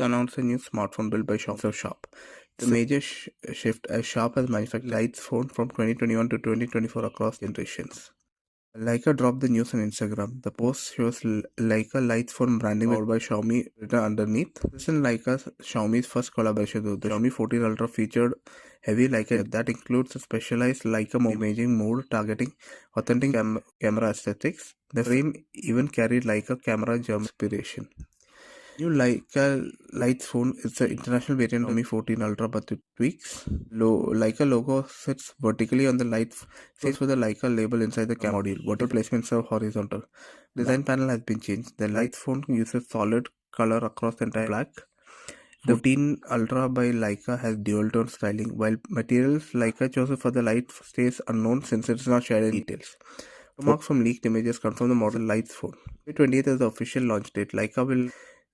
announced a new smartphone built by Sharp. The major shift as Sharp has manufactured Leitzphone from 2021 to 2024 across generations. Leica dropped the news on Instagram. The post shows Leica Leitzphone branding powered by Xiaomi written underneath. This is Xiaomi's first collaboration though. The Xiaomi 14 Ultra featured heavy Leica that includes a specialized Leica imaging mode targeting authentic camera aesthetics. The frame even carried Leica camera germ inspiration. New Leica Leitzphone is the international variant of Xiaomi 14 Ultra but with tweaks. Leica logo sits vertically on the light face with the Leica label inside the camera module. Vertical placements are horizontal. Design panel has been changed. The Leitzphone uses solid color across the entire black. The 14 Ultra by Leica has dual-tone styling, while materials Leica chosen for the light stays unknown since it is not shared in details. Marks from leaked images confirm the model Leitzphone. May 20th is the official launch date.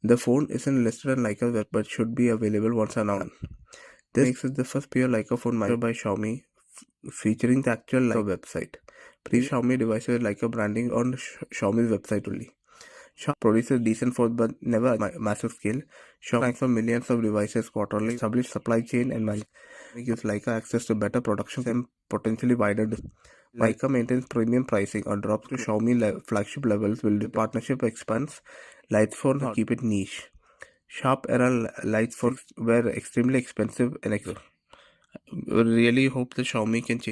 The phone isn't listed on Leica's web but should be available once announced. This makes it the first pure Leica phone manufactured by Xiaomi, featuring the actual Leica website. Previous Xiaomi devices with Leica branding on Xiaomi's website only. Xiaomi produces decent phones but never at massive scale. Xiaomi ranks for millions of devices quarterly, established supply chain and gives Leica access to better production and potentially wider. Leica maintains premium pricing or drops to Xiaomi flagship levels. Will the partnership expands Leitzphone to keep it niche. Sharp era Leitzphones were extremely expensive and really hope the Xiaomi can change.